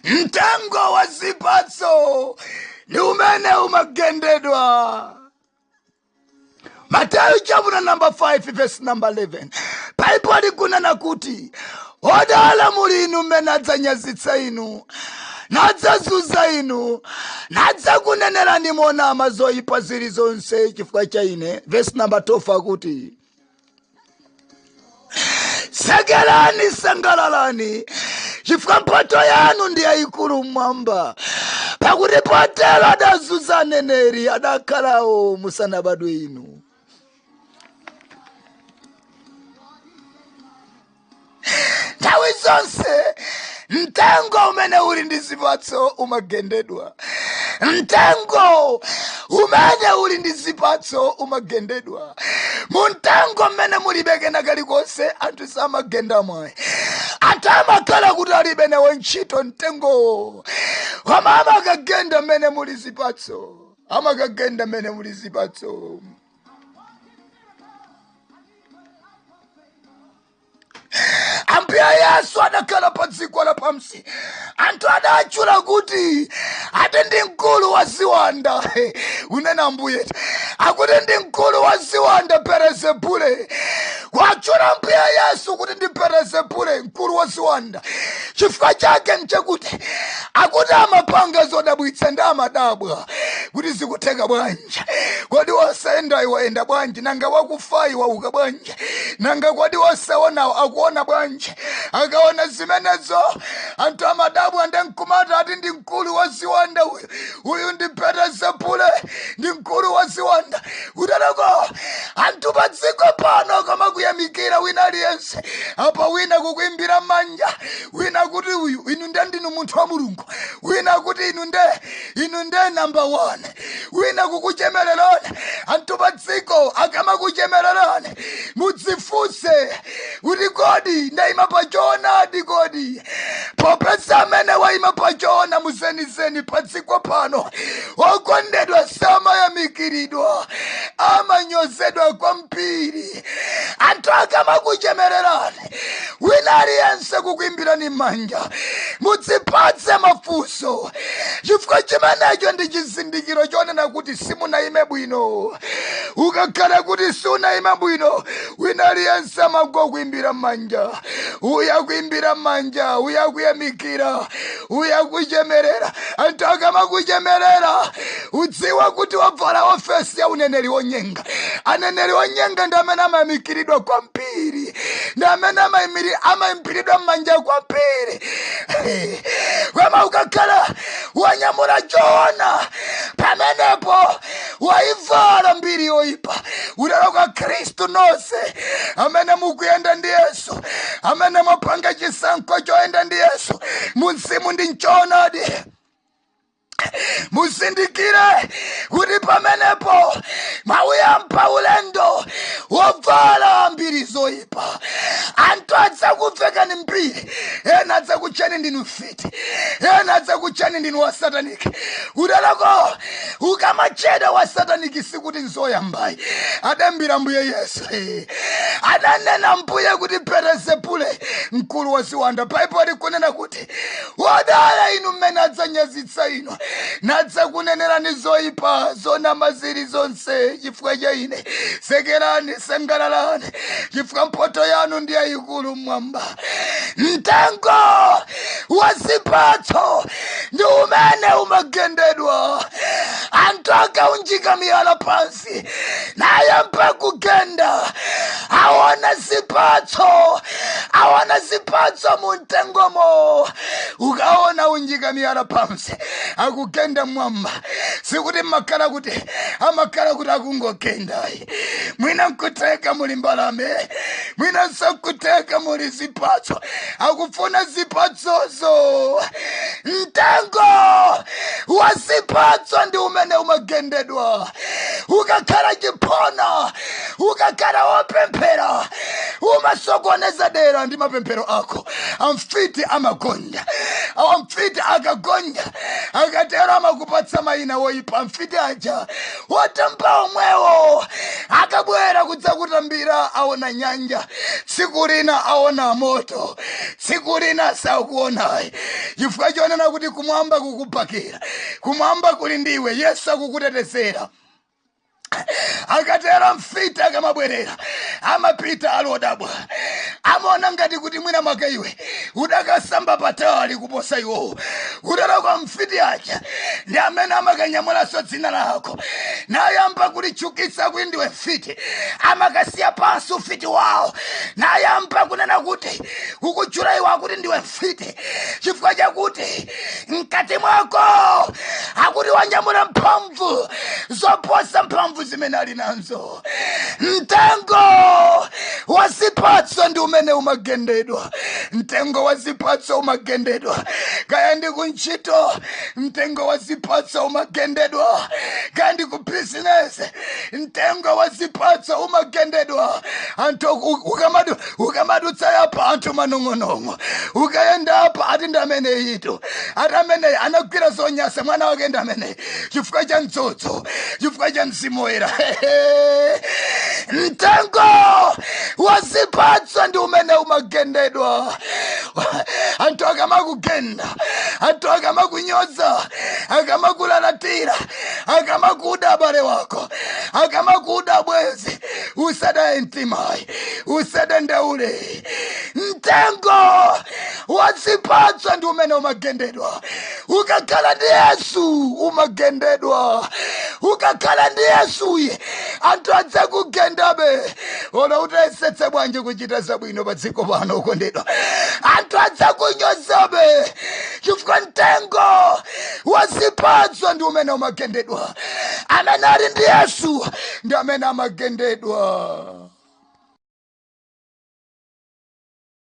Mtengo wa zipatso ni umene umagendedwa. Matthew chapter number 5 verse number 11. Bible likunena kuti odala muli inu mmene adzanyazitsa inu, nadzazuza inu, nadzakunenerani monama zoyipa zilizonse chifukwa cha ine. Verse number 12 akuti sekerani sangalalani chifukwa mphatso yanu ndi yayikulu mmwamba, pakuti potero adazuza aneneri adakhalawo musanabadwe inu. Nthawi zonse mtengo umene uli ndi zipatso umagendedwa. Mtengo umene uli ndi zipatso umagendedwa. Mtengo mmene mulibe kena kalikonse anthu samagenda mwayi. Anthu amakhala kuti alibe nawo ntchito mtengo. Koma amakagenda mmene muli zipatso. Amakagenda mmene muli zipatso. Ambuye Yesu adakhala pa dziko lapansi. Anthu adachula kuti ati ndi mkulu wa ziwanda. Unena Ambuye akuti ndi mkulu wa ziwanda Beelzebule. Kwachula Ambuye Yesu kuti ndi Beelzebule mkulu wa ziwanda. Chifukwa chake nchakuti akuti amapanga zodabwitsa ndi amadabwa kuti zikutheka bwanji. Kodi wasenda iwaenda bwanji, nanga wakufa iwauka bwanji, nanga kodi wasaona akuona bwanji. Akaona zimenezo anthu amadabwa ndi nkumata ati ndi mkulu wa ziwanda uyu ndi Beelzebule, ndi mkulu wa ziwanda. Kutalako anthu pa dziko pano kama kuyamikira wina aliyense, apa wina kukuimbira manja, wina kuti uyu inu ndinu munthu wa Mulungu, wina kuti inu nde number 1, wina kukuchemererana. Anthu pa dziko akama kuchemererana mudzifunse kuti kodi ndayima pachona adi kodi. Popeza amene waima pachona muzenizeni pa dziko pano okondedwa samayamikiridwa, amanyozedwa kwambiri. Anthu akama kuchemererana wina aliyense kukuimbirani manja mudzipatse mafunso, chifukwa chimenecho ndi chizindikiro chonena kuti simunayime bwino. Ukakhala kuti sunayime bwino, wina aliyense amagwa kuimbira manja. Uya kuimbira manja, uya kuyamikira, uya kuchemerera. Anthu akama kuchemerera udziwa kuti wavala ofesi ya uneneri wonyenga. Aneneri wonyenga ndi amene amayamikiridwa kwambiri, ndi amene amayimbiridwa manja kwambiri. Koma ukakhala wanyamula choona, pamenepo waivala mbiri yoyipa. Udaloka Khristu nonse amene mukuyenda ndi Yesu, amene mupanga chisankho choyenda ndi Yesu, munsimu ndi nchoonadi. Musindikire kuti pamenepo mauyamba ulendo wovala mbiri zoyipa. Anthu adzakuvekani mbiri, ena adzakuchani ndinu fiti, ena adzakuchani ndinu wa sataniki. Udalako ukamacheda wa sataniki sikuti nzoyambayi. Adambira Mbuye Yesu, adanena Mbuye kuti Beelzebule mkulu wa ziwanda. Bible likunena kuti odala inu mmene adzanyazitsa inu, nadzakunenerani zoyipa zonama zilizonse chifukwa cha ine. Sekerani sangalalani chifukwa mphatso yanu ndi yayikulu mmwamba. Mtengo wa zipatso ndi umene umagendedwa. Anthu akaunjika miyala pansi nayamba kugenda, aona zipatso mu mtengomo. Ukaona unjika miyala pansi akugenda mmwamba, sikuti amakhala kuti akungogenda. Mwina nkuteka muli mbalame, mwina nkuteka muli zipatso, akufuna zipatsozo. Mtengo wa zipatso ndi umene umagendedwa. Ukakhala chipona, ukakhala wopemphera, umasokoneza dera akakhala ndi mapemphero ako amfiti amagonja amfiti akagonja akatero amakupatsa mayina woyipa amfiti aja watamba omwewo akabwera kudzakutambira aona nyanja tsiku lina aona moto tsiku lina sakuonayi chifukwa chonena kuti kumwamba kukupakira kumwamba kuli ndiwe Yesu akukutetezera akatera mfiti akamabwerera amapita alodabwa amaona ngati kuti mwina mwake iwe udakasamba patali kuposa iwo kutero kwa mfiti aja ndi amene amakanyamulaso dzina lako nayamba kulichukitsa kuti ndiwe mfiti amakasiya pansi ufiti wawo nayamba kunena kuti ukutchula iwo akuti ndiwe mfiti chifukwa chakuti mkati mwako akuti wanyamula mphamvu zoposa mphamvu zimene ali nazo mtengo wa zipatso ndi umene umagendedwa mtengo wa zipatso umagendedwa kaya ndi kuntchito mtengo wa zipatso umagendedwa kaya ndi ku business mtengo wa zipatso umagendedwa anthu ukamadutsa yapa anthu manong'onong'o ukayenda apa ati ndamene yitu ati amene anagwira zonyasa mwana wake ndamene chifukwa cha mtsotso chifukwa cha mzimu woyera mtengo wa zipatso ndi umene umagendedwa anthu akamakugenda anthu akamakunyoza akamakulalatira akamakuda abale wako akamakuda bwezi usadaye mtimayi usadandaule mtengo wa zipatso ndi umene umagendedwa ukakhala ndi Yesu umagendedwa ukakhala ndi Yesu anthu adzakugendabe ona utayesetse bwanji kuchita zabwino pa dziko pano ukondedwa anthu adzakunyozabe chifukwa mtengo wa zipatso ndi umene umagendedwa amene ali ndi Yesu ndi amene amagendedwa